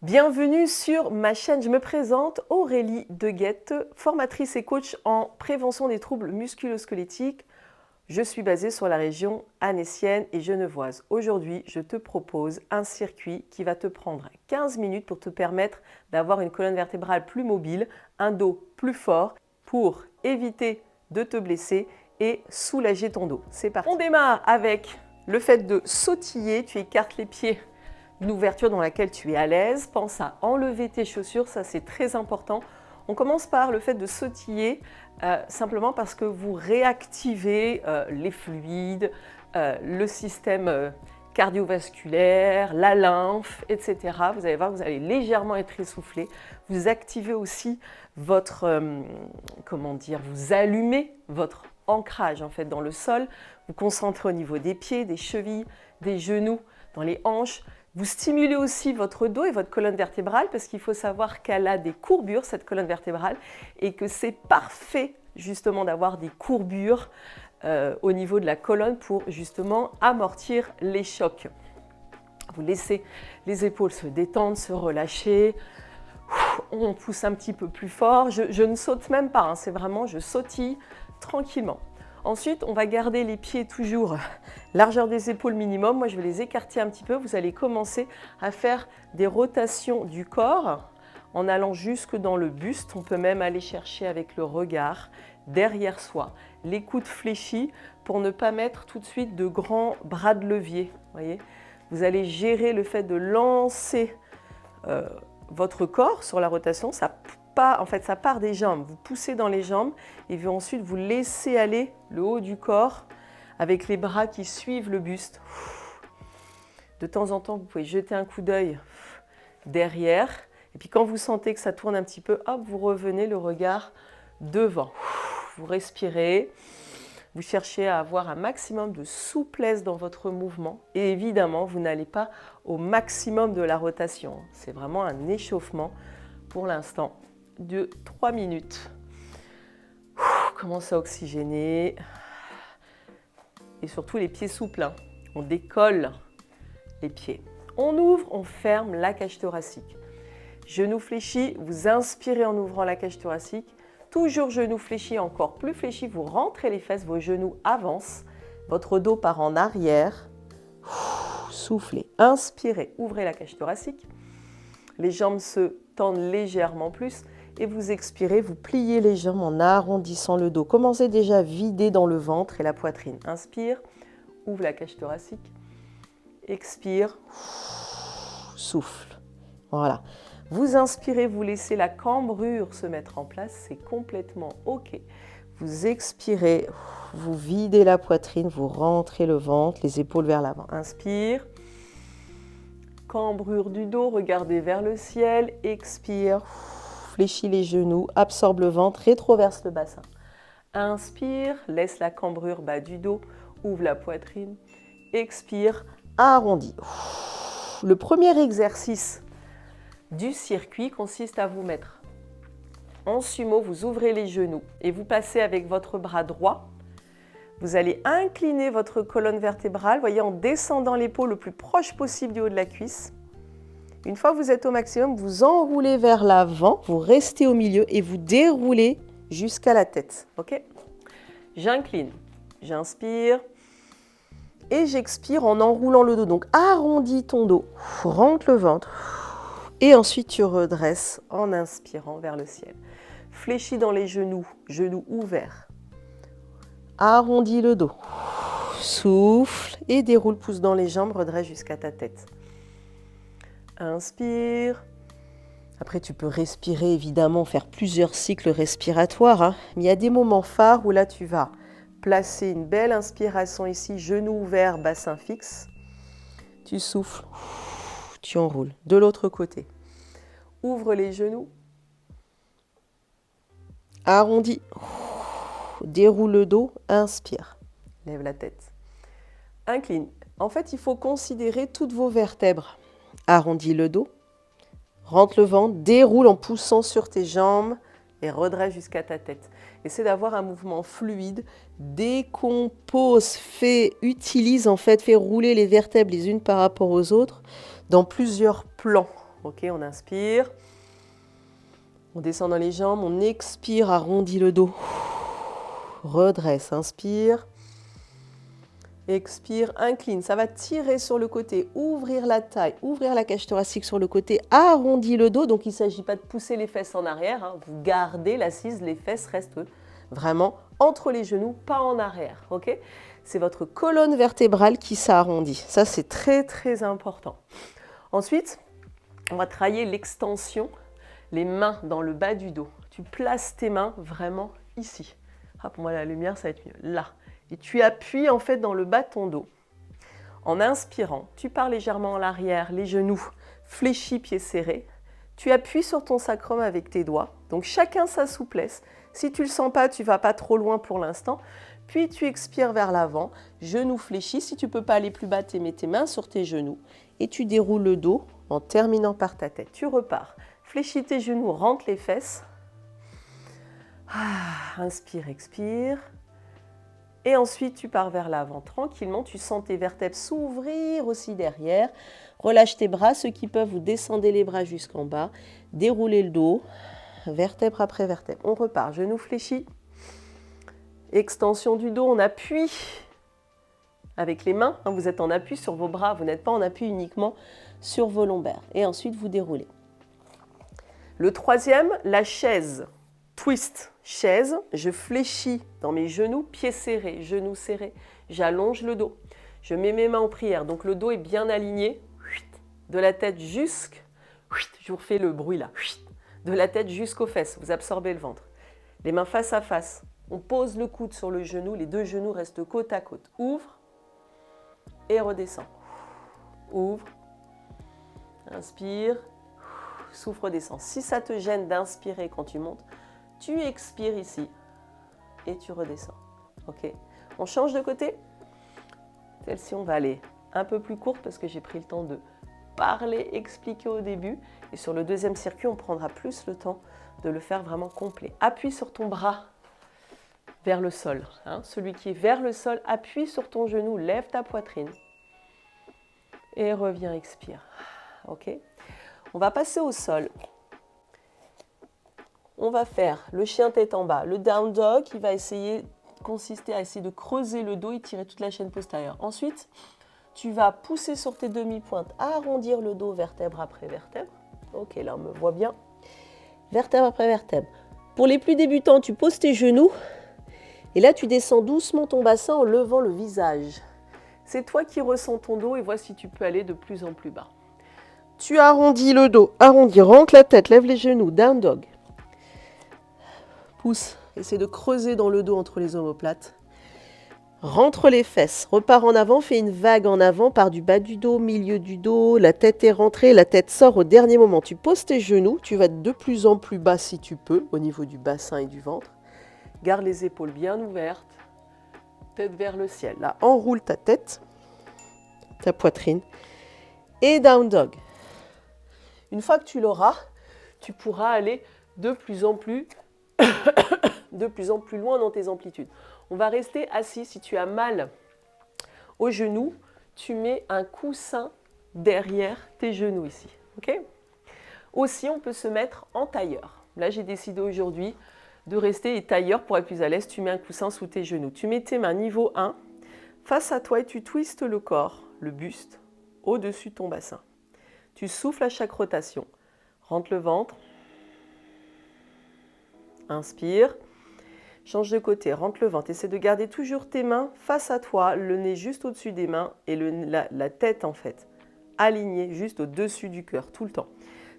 Bienvenue sur ma chaîne, je me présente Aurélie Deguette, formatrice et coach en prévention des troubles musculo-squelettiques. Je suis basée sur la région annécienne et genevoise. Aujourd'hui, je te propose un circuit qui va te prendre 15 minutes pour te permettre d'avoir une colonne vertébrale plus mobile, un dos plus fort pour éviter de te blesser et soulager ton dos. C'est parti. On démarre avec le fait de sautiller, tu écartes les pieds. Une ouverture dans laquelle tu es à l'aise, pense à enlever tes chaussures, ça c'est très important. On commence par le fait de sautiller simplement parce que vous réactivez les fluides, le système cardiovasculaire, la lymphe, etc. Vous allez voir, vous allez légèrement être essoufflé. Vous activez aussi votre, vous allumez votre ancrage en fait dans le sol. Vous concentrez au niveau des pieds, des chevilles, des genoux, dans les hanches. Vous stimulez aussi votre dos et votre colonne vertébrale parce qu'il faut savoir qu'elle a des courbures, cette colonne vertébrale, et que c'est parfait justement d'avoir des courbures au niveau de la colonne pour justement amortir les chocs. Vous laissez les épaules se détendre, se relâcher. On pousse un petit peu plus fort. Je ne saute même pas, hein, c'est vraiment je sautille tranquillement. Ensuite, on va garder les pieds toujours largeur des épaules minimum. Moi, je vais les écarter un petit peu. Vous allez commencer à faire des rotations du corps en allant jusque dans le buste. On peut même aller chercher avec le regard derrière soi, les coudes fléchis pour ne pas mettre tout de suite de grands bras de levier. Voyez, vous allez gérer le fait de lancer votre corps sur la rotation. Ça part des jambes, vous poussez dans les jambes et puis ensuite vous laissez aller le haut du corps avec les bras qui suivent le buste. De temps en temps, vous pouvez jeter un coup d'œil derrière et puis quand vous sentez que ça tourne un petit peu, hop, vous revenez le regard devant. Vous respirez, vous cherchez à avoir un maximum de souplesse dans votre mouvement et évidemment, vous n'allez pas au maximum de la rotation. C'est vraiment un échauffement pour l'instant de 3 minutes. Commence à oxygéner. Et surtout les pieds souples. Hein. On décolle les pieds. On ouvre, on ferme la cage thoracique. Genoux fléchis, vous inspirez en ouvrant la cage thoracique. Toujours genoux fléchis, encore plus fléchis, vous rentrez les fesses, vos genoux avancent. Votre dos part en arrière. Soufflez, inspirez, ouvrez la cage thoracique. Les jambes se tendent légèrement plus. Et vous expirez, vous pliez les jambes en arrondissant le dos. Commencez déjà à vider dans le ventre et la poitrine. Inspire, ouvre la cage thoracique. Expire, souffle. Voilà. Vous inspirez, vous laissez la cambrure se mettre en place. C'est complètement OK. Vous expirez, vous videz la poitrine, vous rentrez le ventre, les épaules vers l'avant. Inspire. Cambrure du dos, regardez vers le ciel. Expire. Fléchis les genoux, absorbe le ventre, rétroverse le bassin. Inspire, laisse la cambrure bas du dos, ouvre la poitrine. Expire, arrondis. Le premier exercice du circuit consiste à vous mettre en sumo, vous ouvrez les genoux et vous passez avec votre bras droit. Vous allez incliner votre colonne vertébrale, voyez, en descendant l'épaule le plus proche possible du haut de la cuisse. Une fois que vous êtes au maximum, vous enroulez vers l'avant, vous restez au milieu et vous déroulez jusqu'à la tête. Ok ? J'incline, j'inspire et j'expire en enroulant le dos. Donc arrondis ton dos, rentre le ventre et ensuite tu redresses en inspirant vers le ciel. Fléchis dans les genoux, genoux ouverts. Arrondis le dos, souffle et déroule, pouce dans les jambes, redresse jusqu'à ta tête. Inspire. Après, tu peux respirer, évidemment, faire plusieurs cycles respiratoires. Hein. Mais il y a des moments phares où là, tu vas placer une belle inspiration ici, genoux ouverts, bassin fixe. Tu souffles, tu enroules. De l'autre côté, ouvre les genoux. Arrondis. Déroule le dos, inspire. Lève la tête. Incline. En fait, il faut considérer toutes vos vertèbres. Arrondis le dos, rentre le ventre, déroule en poussant sur tes jambes et redresse jusqu'à ta tête. Essaie d'avoir un mouvement fluide, décompose, fais rouler les vertèbres les unes par rapport aux autres dans plusieurs plans. Ok, on inspire. On descend dans les jambes, on expire, arrondit le dos. Redresse, inspire. Expire, incline. Ça va tirer sur le côté, ouvrir la taille, ouvrir la cage thoracique sur le côté, arrondit le dos. Donc il ne s'agit pas de pousser les fesses en arrière. Hein. Vous gardez l'assise, les fesses restent vraiment entre les genoux, pas en arrière. Ok ? C'est votre colonne vertébrale qui s'arrondit. Ça, c'est très, très important. Ensuite, on va travailler l'extension, les mains dans le bas du dos. Tu places tes mains vraiment ici. Ah, pour moi, la lumière, ça va être mieux. Là. Et tu appuies en fait dans le bas de ton dos. En inspirant, tu pars légèrement en arrière, les genoux fléchis, pieds serrés. Tu appuies sur ton sacrum avec tes doigts. Donc chacun sa souplesse. Si tu ne le sens pas, tu ne vas pas trop loin pour l'instant. Puis tu expires vers l'avant, genoux fléchis. Si tu ne peux pas aller plus bas, tu mets tes mains sur tes genoux. Et tu déroules le dos en terminant par ta tête. Tu repars. Fléchis tes genoux, rentre les fesses. Inspire, expire. Et ensuite, tu pars vers l'avant tranquillement. Tu sens tes vertèbres s'ouvrir aussi derrière. Relâche tes bras. Ceux qui peuvent, vous descendez les bras jusqu'en bas. Déroulez le dos, vertèbre après vertèbre. On repart, genoux fléchis. Extension du dos, on appuie avec les mains. Vous êtes en appui sur vos bras. Vous n'êtes pas en appui uniquement sur vos lombaires. Et ensuite, vous déroulez. Le troisième, la chaise. Twist, chaise, je fléchis dans mes genoux, pieds serrés, genoux serrés. J'allonge le dos. Je mets mes mains en prière, donc le dos est bien aligné. De la tête jusqu'à... Je vous refais le bruit là. De la tête jusqu'aux fesses, vous absorbez le ventre. Les mains face à face. On pose le coude sur le genou, les deux genoux restent côte à côte. Ouvre et redescend. Ouvre, inspire, souffle, redescend. Si ça te gêne d'inspirer quand tu montes, tu expires ici et tu redescends. Ok. On change de côté. Celle-ci, on va aller un peu plus courte parce que j'ai pris le temps de parler, expliquer au début. Et sur le deuxième circuit, on prendra plus le temps de le faire vraiment complet. Appuie sur ton bras vers le sol. Celui qui est vers le sol, appuie sur ton genou, lève ta poitrine. Et reviens, expire. Ok. On va passer au sol. On va faire le chien tête en bas, le down dog qui va consister à essayer de creuser le dos et tirer toute la chaîne postérieure. Ensuite, tu vas pousser sur tes demi-pointes, arrondir le dos vertèbre après vertèbre. Ok, là on me voit bien. Vertèbre après vertèbre. Pour les plus débutants, tu poses tes genoux et là tu descends doucement ton bassin en levant le visage. C'est toi qui ressens ton dos et vois si tu peux aller de plus en plus bas. Tu arrondis le dos, rentre la tête, lève les genoux, down dog. Pousse, essaie de creuser dans le dos entre les omoplates. Rentre les fesses, repars en avant, fais une vague en avant, pars du bas du dos, milieu du dos, la tête est rentrée, la tête sort au dernier moment. Tu poses tes genoux, tu vas de plus en plus bas si tu peux, au niveau du bassin et du ventre. Garde les épaules bien ouvertes, tête vers le ciel. Là, enroule ta tête, ta poitrine et down dog. Une fois que tu l'auras, tu pourras aller de plus en plus loin dans tes amplitudes. On va rester assis. Si tu as mal aux genoux, tu mets un coussin derrière tes genoux ici. Okay ? Aussi, on peut se mettre en tailleur. Là, j'ai décidé aujourd'hui de rester tailleur pour être plus à l'aise. Tu mets un coussin sous tes genoux. Tu mets tes mains niveau 1 face à toi et tu twistes le corps, le buste, au-dessus de ton bassin. Tu souffles à chaque rotation. Rentre le ventre. Inspire. Change de côté, rentre le ventre. Essaie de garder toujours tes mains face à toi, le nez juste au-dessus des mains et la tête en fait, alignée juste au-dessus du cœur tout le temps.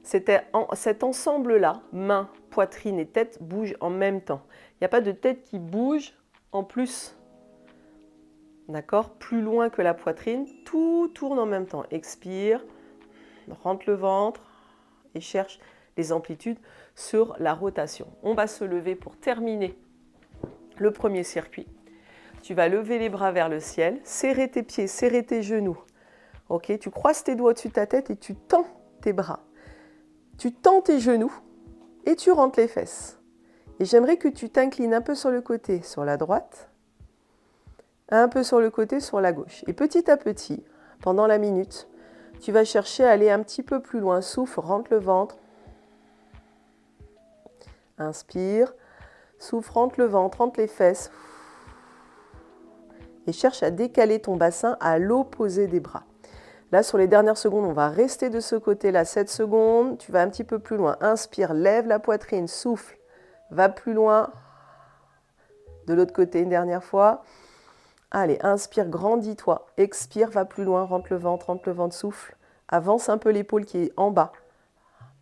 Cet ensemble-là, main, poitrine et tête, bouge en même temps. Il n'y a pas de tête qui bouge en plus. D'accord ? Plus loin que la poitrine, tout tourne en même temps. Expire, rentre le ventre et cherche les amplitudes sur la rotation. On va se lever pour terminer le premier circuit. Tu vas lever les bras vers le ciel, serrer tes pieds, serrer tes genoux. Ok, tu croises tes doigts au-dessus de ta tête et tu tends tes bras. Tu tends tes genoux et tu rentres les fesses. Et j'aimerais que tu t'inclines un peu sur le côté, sur la droite, un peu sur le côté, sur la gauche. Et petit à petit, pendant la minute, Tu vas chercher à aller un petit peu plus loin. Souffle, rentre le ventre. Inspire. Souffle, rentre le ventre, rentre les fesses. Et cherche à décaler ton bassin à l'opposé des bras. Là, sur les dernières secondes, on va rester de ce côté-là. 7 secondes. Tu vas un petit peu plus loin. Inspire, lève la poitrine, souffle. Va plus loin. De l'autre côté, une dernière fois. Allez, inspire, grandis-toi. Expire, va plus loin, rentre le ventre, souffle. Avance un peu l'épaule qui est en bas.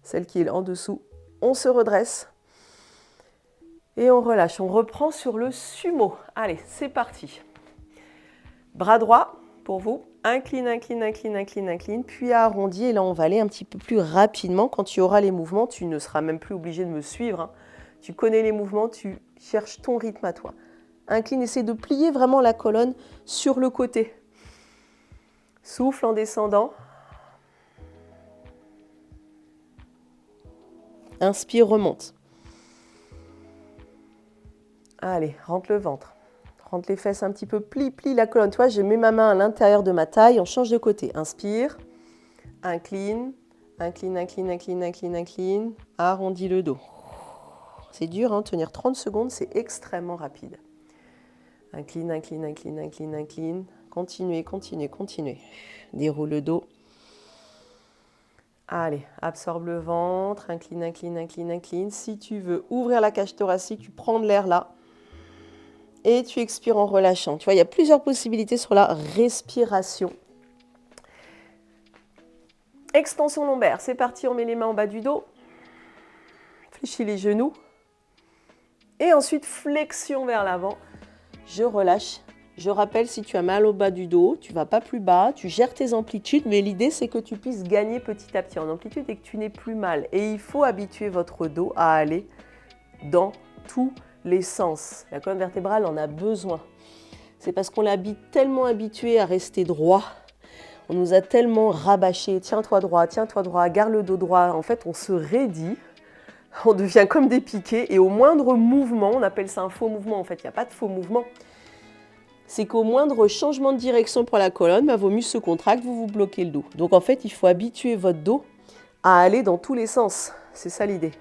Celle qui est en dessous. On se redresse. Et on relâche. On reprend sur le sumo. Allez, c'est parti. Bras droit pour vous. Incline, incline, incline, incline, incline. Puis arrondi. Et là, on va aller un petit peu plus rapidement. Quand tu auras les mouvements, tu ne seras même plus obligé de me suivre, hein. Tu connais les mouvements, tu cherches ton rythme à toi. Incline, essaie de plier vraiment la colonne sur le côté. Souffle en descendant. Inspire, remonte. Allez, rentre le ventre. Rentre les fesses un petit peu, plie la colonne. Tu vois, je mets ma main à l'intérieur de ma taille, on change de côté. Inspire, incline, incline, incline, incline, incline, incline. Arrondis le dos. C'est dur, hein, tenir 30 secondes, c'est extrêmement rapide. Incline, incline, incline, incline, incline. Continuez, continuez, continuez. Déroule le dos. Allez, absorbe le ventre, incline, incline, incline, incline. Si tu veux ouvrir la cage thoracique, tu prends de l'air là. Et tu expires en relâchant. Tu vois, il y a plusieurs possibilités sur la respiration. Extension lombaire, c'est parti, on met les mains en bas du dos. Fléchis les genoux. Et ensuite, flexion vers l'avant. Je relâche. Je rappelle, si tu as mal au bas du dos, tu ne vas pas plus bas, tu gères tes amplitudes, mais l'idée, c'est que tu puisses gagner petit à petit en amplitude et que tu n'aies plus mal. Et il faut habituer votre dos à aller dans tous les sens. La colonne vertébrale en a besoin. C'est parce qu'on l'a tellement habitué à rester droit. On nous a tellement rabâché. Tiens-toi droit, garde le dos droit. En fait, on se raidit. On devient comme des piquets. Et au moindre mouvement, on appelle ça un faux mouvement. En fait, il n'y a pas de faux mouvement. C'est qu'au moindre changement de direction pour la colonne, vos muscles se contractent, vous vous bloquez le dos. Donc en fait, il faut habituer votre dos à aller dans tous les sens. C'est ça l'idée.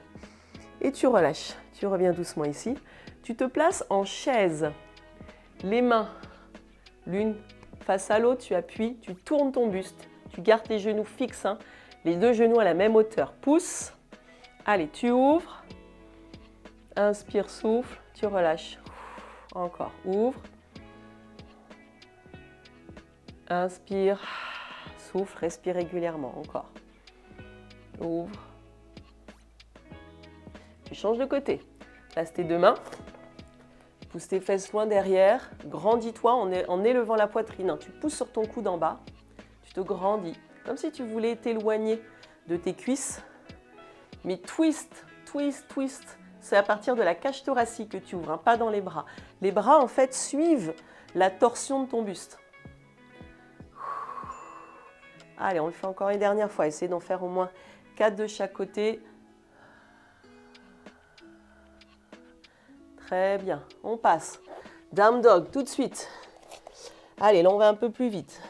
Et tu relâches. Tu reviens doucement ici. Tu te places en chaise. Les mains, l'une face à l'autre, tu appuies, tu tournes ton buste. Tu gardes tes genoux fixes, hein. Les deux genoux à la même hauteur. Pousse. Allez, tu ouvres. Inspire, souffle. Tu relâches. Encore. Ouvre. Inspire. Souffle. Respire régulièrement. Encore. Ouvre. Tu changes de côté. Place tes deux mains. Pousse tes fesses loin derrière. Grandis-toi en élevant la poitrine. Tu pousses sur ton coude en bas. Tu te grandis. Comme si tu voulais t'éloigner de tes cuisses. Mais twist, twist, twist. C'est à partir de la cage thoracique que tu ouvres, hein, pas dans les bras. Les bras, en fait, suivent la torsion de ton buste. Allez, on le fait encore une dernière fois. Essayez d'en faire au moins 4 de chaque côté. Très bien. On passe. Down dog, tout de suite. Allez, là, on va un peu plus vite.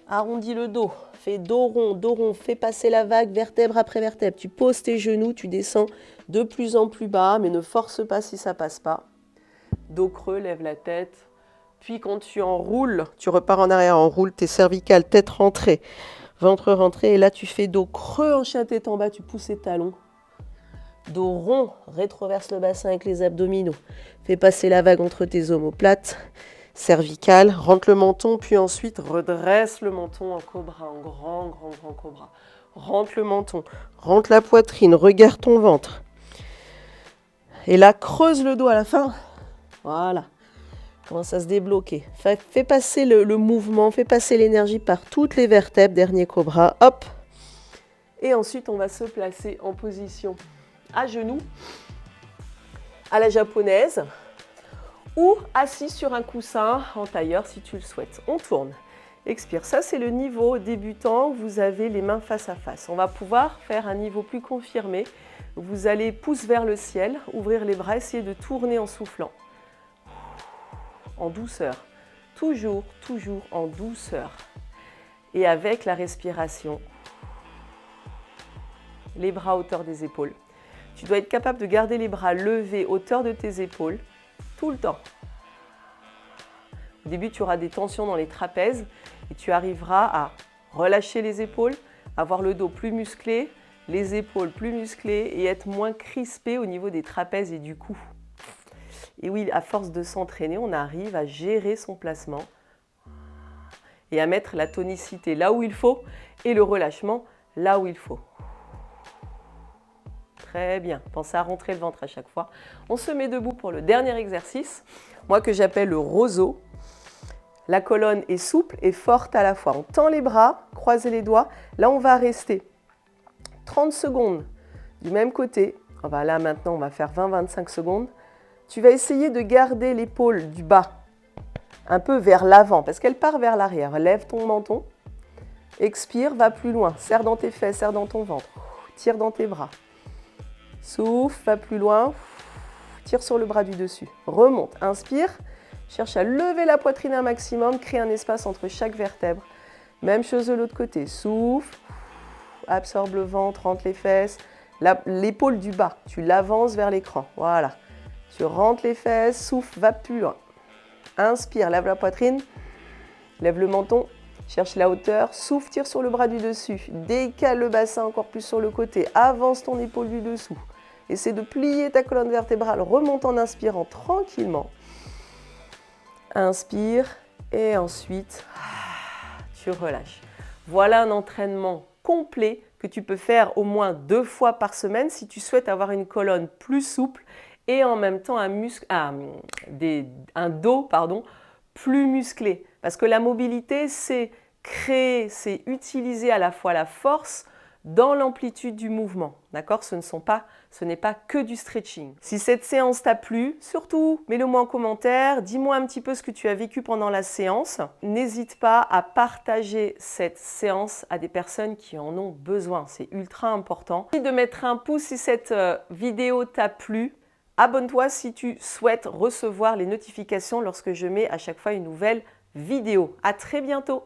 Arrondis le dos. Fais dos rond. Fais passer la vague vertèbre après vertèbre. Tu poses tes genoux, tu descends de plus en plus bas, mais ne force pas si ça ne passe pas. Dos creux, lève la tête. Puis quand tu enroules, tu repars en arrière, enroule tes cervicales, tête rentrée, ventre rentré. Et là, tu fais dos creux en chien tête en bas, tu pousses tes talons. Dos rond, rétroverse le bassin avec les abdominaux. Fais passer la vague entre tes omoplates. Cervicale, rentre le menton, puis ensuite redresse le menton en cobra, en grand cobra. Rentre le menton, rentre la poitrine, regarde ton ventre. Et là, creuse le dos à la fin. Voilà. Commence à se débloquer. Fais passer le mouvement, fais passer l'énergie par toutes les vertèbres, dernier cobra, hop. Et ensuite, on va se placer en position à genoux, à la japonaise, ou assis sur un coussin en tailleur si tu le souhaites. On tourne. Expire. Ça, c'est le niveau débutant. Vous avez les mains face à face. On va pouvoir faire un niveau plus confirmé. Vous allez pouce vers le ciel, ouvrir les bras, essayer de tourner en soufflant. En douceur. Toujours en douceur. Et avec la respiration, les bras à hauteur des épaules. Tu dois être capable de garder les bras levés hauteur de tes épaules tout le temps. Au début, tu auras des tensions dans les trapèzes et tu arriveras à relâcher les épaules, avoir le dos plus musclé, les épaules plus musclées et être moins crispé au niveau des trapèzes et du cou. Et oui, à force de s'entraîner, on arrive à gérer son placement et à mettre la tonicité là où il faut et le relâchement là où il faut. Très bien, pensez à rentrer le ventre à chaque fois. On se met debout pour le dernier exercice, moi que j'appelle le roseau. La colonne est souple et forte à la fois. On tend les bras, croisez les doigts. Là, on va rester 30 secondes du même côté. Là, maintenant, on va faire 20-25 secondes. Tu vas essayer de garder l'épaule du bas un peu vers l'avant parce qu'elle part vers l'arrière. Lève ton menton, expire, va plus loin. Serre dans tes fesses, serre dans ton ventre. Tire dans tes bras. Souffle, va plus loin. Tire sur le bras du dessus. Remonte, inspire. Cherche à lever la poitrine un maximum. Crée un espace entre chaque vertèbre. Même chose de l'autre côté. Souffle. Absorbe le ventre, rentre les fesses. L'épaule du bas, tu l'avances vers l'écran. Voilà. Tu rentres les fesses, souffle, va plus loin. Inspire, lève la poitrine. Lève le menton. Cherche la hauteur, souffle, tire sur le bras du dessus. Décale le bassin encore plus sur le côté. Avance ton épaule du dessous. Essaie de plier ta colonne vertébrale. Remonte en inspirant tranquillement. Inspire et ensuite, tu relâches. Voilà un entraînement complet que tu peux faire au moins 2 fois par semaine si tu souhaites avoir une colonne plus souple et en même temps un dos plus musclé. Parce que la mobilité, c'est créer, c'est utiliser à la fois la force dans l'amplitude du mouvement. D'accord ? Ce n'est pas que du stretching. Si cette séance t'a plu, surtout mets-le-moi en commentaire, dis-moi un petit peu ce que tu as vécu pendant la séance. N'hésite pas à partager cette séance à des personnes qui en ont besoin, c'est ultra important. Merci de mettre un pouce si cette vidéo t'a plu. Abonne-toi si tu souhaites recevoir les notifications lorsque je mets à chaque fois une nouvelle vidéo. À très bientôt!